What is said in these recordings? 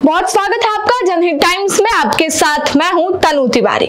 बहुत स्वागत है आपका जनहित टाइम्स में। आपके साथ मैं हूं तनु तिवारी।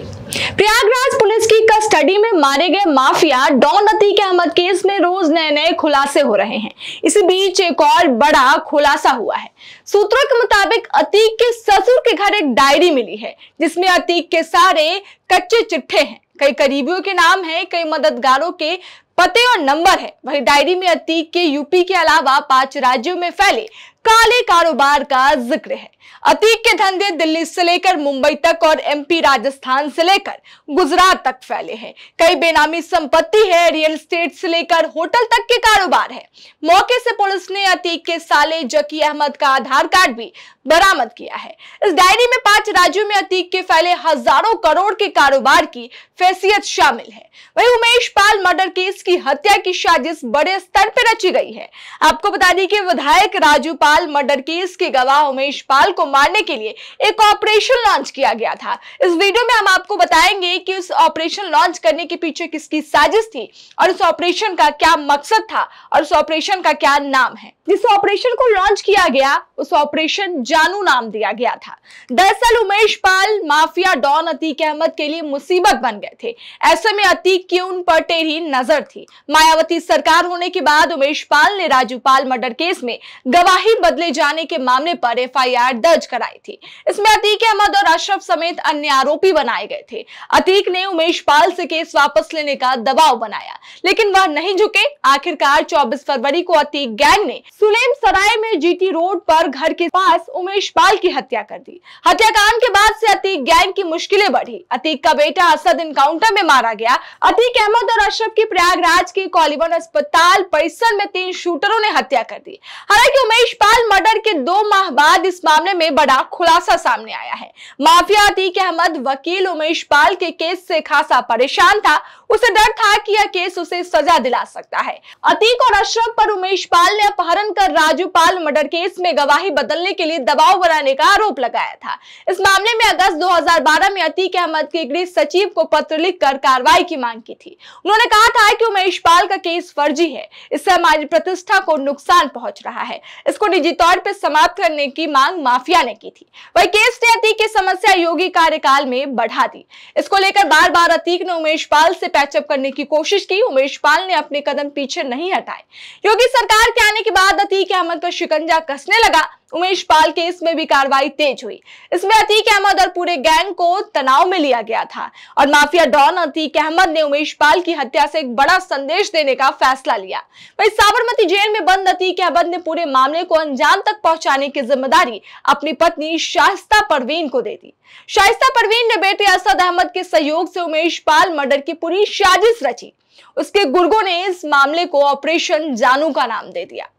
प्रयागराज पुलिस की कस्टडी में मारे गए mafia don Atiq Ahmed case में रोज नए नए खुलासे हो रहे हैं। इसी बीच एक और बड़ा खुलासा हुआ है। सूत्रों के मुताबिक अतीक के ससुर के घर एक डायरी मिली है जिसमें अतीक के सारे कच्चे चिट्ठे हैं। कई करीबियों के नाम हैं, कई मददगारों के पते और नंबर है। वही डायरी में अतीक के यूपी के अलावा 5 राज्यों में फैले काले कारोबार का जिक्र है। अतीक के धंधे दिल्ली से लेकर मुंबई तक और एमपी राजस्थान से लेकर गुजरात तक फैले हैं। कई बेनामी संपत्ति है, रियल एस्टेट से लेकर होटल तक के कारोबार है। मौके से पुलिस ने अतीक के साले जकी अहमद का आधार कार्ड भी बरामद किया है। इस डायरी में 5 राज्यों में अतीक के फैले हजारों करोड़ के कारोबार की फैसियत शामिल है। वही उमेश पाल मर्डर केस की हत्या की साजिश बड़े स्तर पर रची गई है। आपको बता दें कि विधायक राजू पाल मर्डर केस के गवाह उमेश पाल को मारने के लिए एक ऑपरेशन लॉन्च किया गया था। इस वीडियो में हम आपको बताएंगे कि उस ऑपरेशन लॉन्च करने के पीछे किसकी साजिश थी और उस ऑपरेशन का क्या मकसद था और उस ऑपरेशन का क्या नाम है। जिस ऑपरेशन को लॉन्च किया गया उस ऑपरेशन जानू नाम दिया गया था। दरअसल उमेश पाल माफिया डॉन अतीक अहमद के लिए मुसीबत बन गए थे। ऐसे में अतीक की उन पर टेढ़ी नजर थी। मायावती सरकार होने के बाद उमेश पाल ने राजू पाल मर्डर केस में गवाही बदले जाने के मामले पर एफआईआर दर्ज कराई थी। इसमें अतीक अहमद और अशरफ समेत अन्य आरोपी बनाए गए थे। अतीक ने उमेश पाल से केस वापस लेने का दबाव बनाया लेकिन वह नहीं झुके। आखिरकार 24 फरवरी को अतीक गैंग ने सुलेम सराय में जीटी रोड पर घर के पास उमेश पाल की हत्या कर दी। हत्याकांड के बाद से अतीक गैंग की मुश्किलें बढ़ी। अतीक का बेटा असद एनकाउंटर में मारा गया। अतीक अहमद और अशरफ की प्रयागराज के कॉलीवन अस्पताल परिसर में 3 शूटरों ने हत्या कर दी। हालांकि उमेश पाल मर्डर के 2 माह बाद इस मामले में बड़ा खुलासा सामने आया है। माफिया अतीक अहमद वकील उमेश पाल के केस से खासा परेशान था। उसे डर था कि यह केस उसे सजा दिला सकता है। अतीक और अशरफ पर उमेश पाल ने अपहरण कर राजू पाल मर्डर केस में गवाही बदलने के लिए दबाव बनाने का आरोप लगाया था। इस मामले में अगस्त 2012 में अतीक अहमद के गृह सचिव को पत्र लिखकर कार्रवाई की मांग की थी। उन्होंने कहा था कि उमेश पाल का केस फर्जी है, इससे हमारी प्रतिष्ठा को नुकसान पहुंच रहा है, इसको निजी तौर पर समाप्त करने की मांग माफिया ने की थी। वही केस ने अतीक की समस्या योगी कार्यकाल में बढ़ा दी। इसको लेकर बार बार अतीक ने उमेश पाल से पैचअप करने की कोशिश की। उमेश पाल ने अपने कदम पीछे नहीं हटाए। योगी सरकार के आने के बाद अतीक अहमद का शिकंजा कसने लगा। उमेश पाल केस में भी कार्रवाई तेज हुई। इसमें अतीक अहमद और पूरे गैंग को तनाव में लिया गया था और माफिया डॉन अतीक अहमद ने उमेश पाल की हत्या से एक बड़ा संदेश देने का फैसला लिया। वही साबरमती जेल में बंद अतीक अहमद ने पूरे मामले को अंजाम तक पहुंचाने की जिम्मेदारी अपनी पत्नी शाइस्ता परवीन को दे दी। शाइस्ता परवीन ने बेटे असद अहमद के सहयोग से उमेश पाल मर्डर की पूरी साजिश रची। उसके गुर्गों ने इस मामले को ऑपरेशन जानू का नाम दे दिया।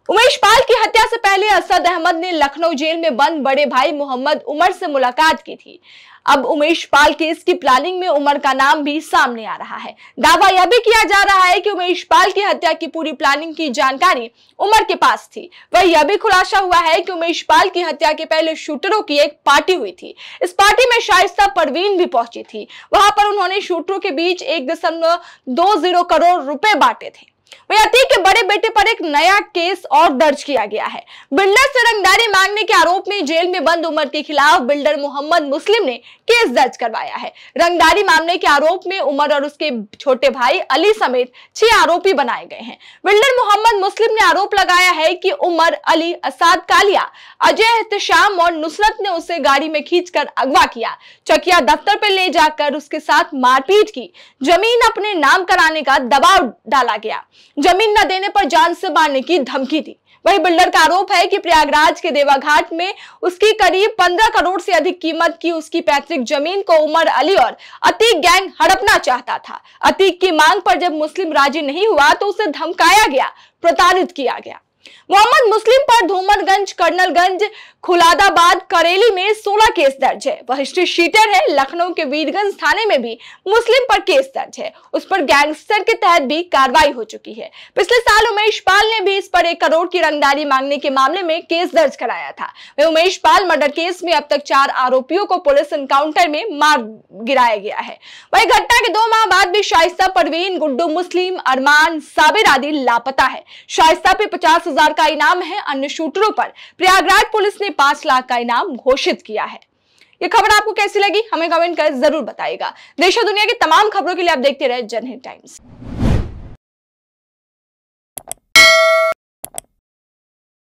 उमेश पाल की हत्या से पहले असद अहमद ने लखनऊ जेल में बंद बड़े भाई मोहम्मद उमर से मुलाकात की थी। अब उमेश पाल केस की प्लानिंग में उमर का नाम भी सामने आ रहा है। दावा यह भी किया जा रहा है कि उमेश पाल की हत्या की पूरी प्लानिंग की जानकारी उमर के पास थी। वह यह भी खुलासा हुआ है कि उमेश पाल की हत्या के पहले शूटरों की एक पार्टी हुई थी। इस पार्टी में शाइस्ता परवीन भी पहुंची थी। वहां पर उन्होंने शूटरों के बीच 1.20 करोड़ रुपए बांटे थे। वही अतीक के बड़े बेटे पर एक नया केस और दर्ज किया गया है। बिल्डर से रंगदारी मांगने के आरोप में जेल में बंद उमर के खिलाफ बिल्डर मोहम्मद मुस्लिम ने केस दर्ज करवाया है। रंगदारी मामले के आरोप में उमर और उसके छोटे भाई अली समेत 6 आरोपी बनाए गए हैं। बिल्डर मोहम्मद मुस्लिम ने आरोप लगाया है कि उमर, अली, असाद कालिया, अजय एहतशाम और नुसरत ने उसे गाड़ी में खींचकर अगवा किया, चकिया दफ्तर पर ले जाकर उसके साथ मारपीट की, जमीन अपने नाम कराने का दबाव डाला गया, जमीन न देने पर जान से मारने की धमकी दी। वही बिल्डर का आरोप है कि प्रयागराज के देवाघाट में उसकी करीब 15 करोड़ से अधिक कीमत की उसकी पैतृक जमीन को उमर, अली और अतीक गैंग हड़पना चाहता था। अतीक की मांग पर जब मुस्लिम राजी नहीं हुआ तो उसे धमकाया गया, प्रताड़ित किया गया। मोहम्मद मुस्लिम पर धूमरगंज, कर्नलगंज, खुलादाबाद, करेली में 16 केस दर्ज है। वह हिस्ट्री शीटर है। लखनऊ के वीरगंज थाने में भी मुस्लिम पर केस दर्ज है। उस पर गैंगस्टर के तहत भी कार्रवाई हो चुकी है। पिछले साल उमेश पाल ने भी इस पर 1 करोड़ की रंगदारी मांगने के मामले में केस दर्ज कराया था। वह उमेश पाल मर्डर केस में अब तक 4 आरोपियों को पुलिस एनकाउंटर में मार गिराया गया है। वही घटना के 2 माह बाद भी शाइस्ता परवीन, गुड्डू मुस्लिम, अरमान, साबिर आदि लापता है। शाइस्ता पे 50 10,000 का इनाम है। अन्य शूटरों पर प्रयागराज पुलिस ने 5 लाख का इनाम घोषित किया है। ये खबर आपको कैसी लगी हमें कमेंट कर जरूर बताइएगा। देश और दुनिया की तमाम खबरों के लिए आप देखते रहे जनहित टाइम्स।